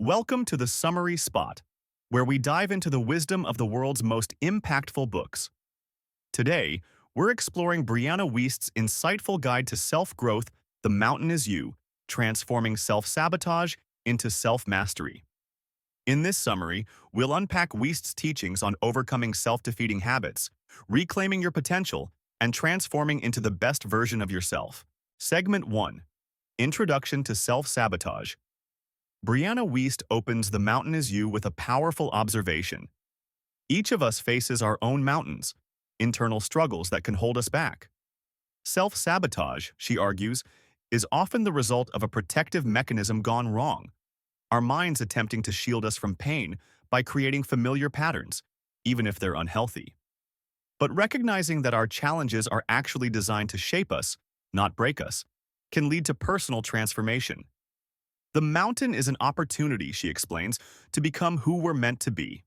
Welcome to the Summary Spot, where we dive into the wisdom of the world's most impactful books. Today, we're exploring Brianna Wiest's insightful guide to self-growth, The Mountain Is You, transforming self-sabotage into self-mastery. In this summary, we'll unpack Wiest's teachings on overcoming self-defeating habits, reclaiming your potential, and transforming into the best version of yourself. Segment 1. Introduction to Self-Sabotage. Brianna Wiest opens The Mountain Is You with a powerful observation. Each of us faces our own mountains, internal struggles that can hold us back. Self-sabotage, she argues, is often the result of a protective mechanism gone wrong, our minds attempting to shield us from pain by creating familiar patterns, even if they're unhealthy. But recognizing that our challenges are actually designed to shape us, not break us, can lead to personal transformation. The mountain is an opportunity, she explains, to become who we're meant to be.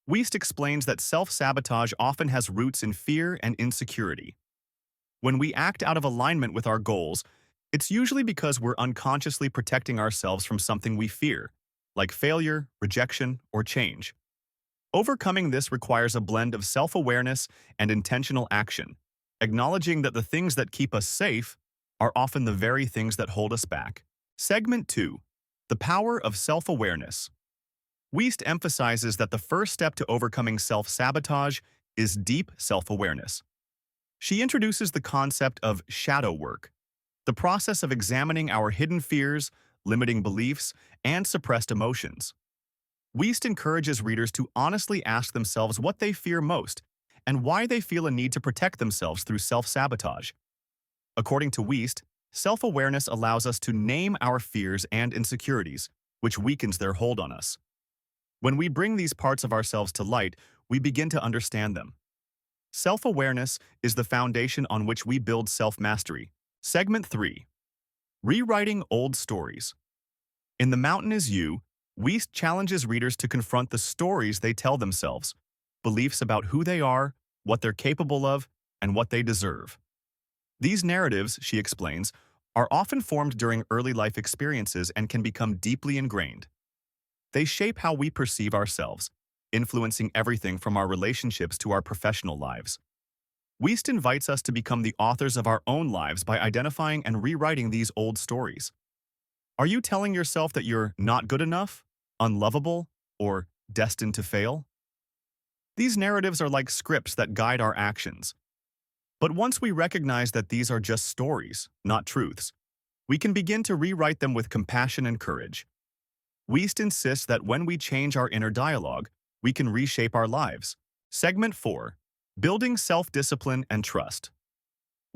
Wiest explains that self-sabotage often has roots in fear and insecurity. When we act out of alignment with our goals, it's usually because we're unconsciously protecting ourselves from something we fear, like failure, rejection, or change. Overcoming this requires a blend of self-awareness and intentional action, acknowledging that the things that keep us safe are often the very things that hold us back. Segment 2. The Power of Self-Awareness. Wiest emphasizes that the first step to overcoming self-sabotage is deep self-awareness. She introduces the concept of shadow work, the process of examining our hidden fears, limiting beliefs, and suppressed emotions. Wiest encourages readers to honestly ask themselves what they fear most and why they feel a need to protect themselves through self-sabotage. According to Wiest, self-awareness allows us to name our fears and insecurities, which weakens their hold on us. When we bring these parts of ourselves to light, we begin to understand them. Self-awareness is the foundation on which we build self-mastery. Segment 3. Rewriting Old Stories. In The Mountain Is You, Wiest challenges readers to confront the stories they tell themselves, beliefs about who they are, what they're capable of, and what they deserve. These narratives, she explains, are often formed during early life experiences and can become deeply ingrained. They shape how we perceive ourselves, influencing everything from our relationships to our professional lives. Wiest invites us to become the authors of our own lives by identifying and rewriting these old stories. Are you telling yourself that you're not good enough, unlovable, or destined to fail? These narratives are like scripts that guide our actions. But once we recognize that these are just stories, not truths, we can begin to rewrite them with compassion and courage. Wiest insists that when we change our inner dialogue, we can reshape our lives. Segment 4. Building Self-Discipline and Trust.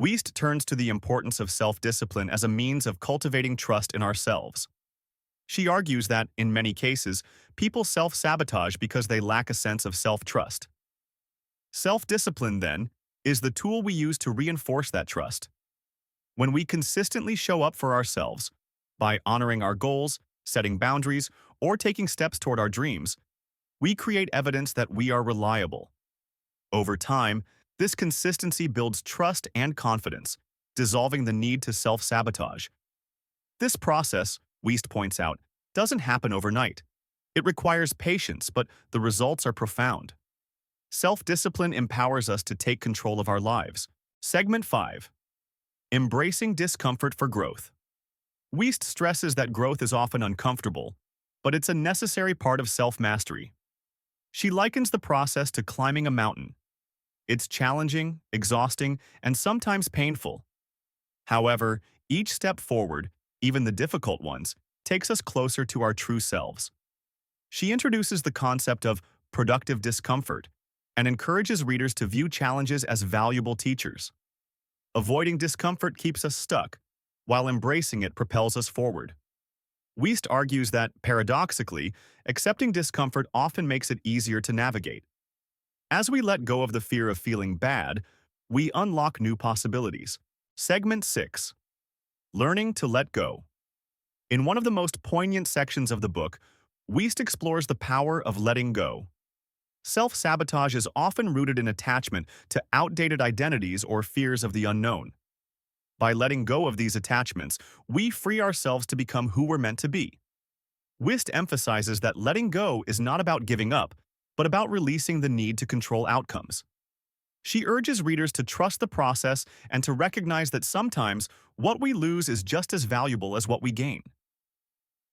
Wiest turns to the importance of self-discipline as a means of cultivating trust in ourselves. She argues that, in many cases, people self-sabotage because they lack a sense of self-trust. Self-discipline, then, is the tool we use to reinforce that trust. When we consistently show up for ourselves, by honoring our goals, setting boundaries, or taking steps toward our dreams, we create evidence that we are reliable. Over time, this consistency builds trust and confidence, dissolving the need to self-sabotage. This process, Wiest points out, doesn't happen overnight. It requires patience, but the results are profound. Self-discipline empowers us to take control of our lives. Segment 5. Embracing Discomfort for Growth. Wiest stresses that growth is often uncomfortable, but it's a necessary part of self-mastery. She likens the process to climbing a mountain. It's challenging, exhausting, and sometimes painful. However, each step forward, even the difficult ones, takes us closer to our true selves. She introduces the concept of productive discomfort and encourages readers to view challenges as valuable teachers. Avoiding discomfort keeps us stuck, while embracing it propels us forward. Wiest argues that, paradoxically, accepting discomfort often makes it easier to navigate. As we let go of the fear of feeling bad, we unlock new possibilities. Segment 6. Learning to Let Go. In one of the most poignant sections of the book, Wiest explores the power of letting go. Self-sabotage is often rooted in attachment to outdated identities or fears of the unknown. By letting go of these attachments, we free ourselves to become who we're meant to be. Wiest emphasizes that letting go is not about giving up, but about releasing the need to control outcomes. She urges readers to trust the process and to recognize that sometimes what we lose is just as valuable as what we gain.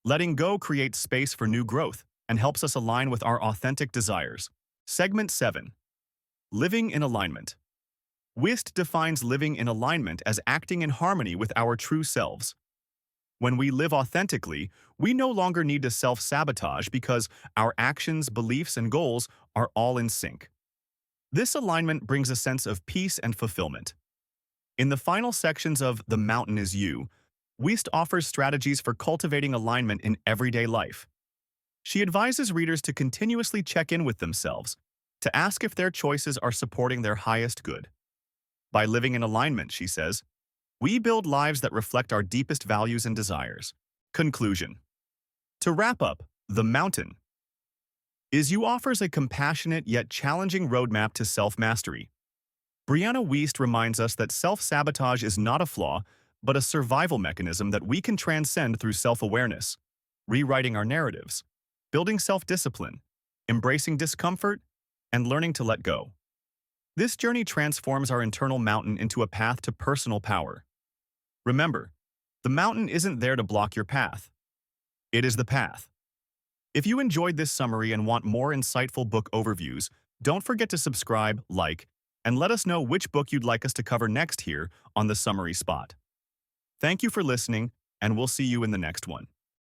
Letting go creates space for new growth and helps us align with our authentic desires. Segment 7. Living in alignment. Wiest defines living in alignment as acting in harmony with our true selves. When we live authentically, we no longer need to self-sabotage because our actions, beliefs, and goals are all in sync. This alignment brings a sense of peace and fulfillment. In the final sections of The Mountain is You, Wiest offers strategies for cultivating alignment in everyday life. She advises readers to continuously check in with themselves, to ask if their choices are supporting their highest good. By living in alignment, she says, we build lives that reflect our deepest values and desires. Conclusion. To wrap up, The Mountain is You offers a compassionate yet challenging roadmap to self-mastery. Brianna Wiest reminds us that self-sabotage is not a flaw, but a survival mechanism that we can transcend through self-awareness, rewriting our narratives, building self-discipline, embracing discomfort, and learning to let go. This journey transforms our internal mountain into a path to personal power. Remember, the mountain isn't there to block your path. It is the path. If you enjoyed this summary and want more insightful book overviews, don't forget to subscribe, like, and let us know which book you'd like us to cover next here on the Summary Spot. Thank you for listening, and we'll see you in the next one.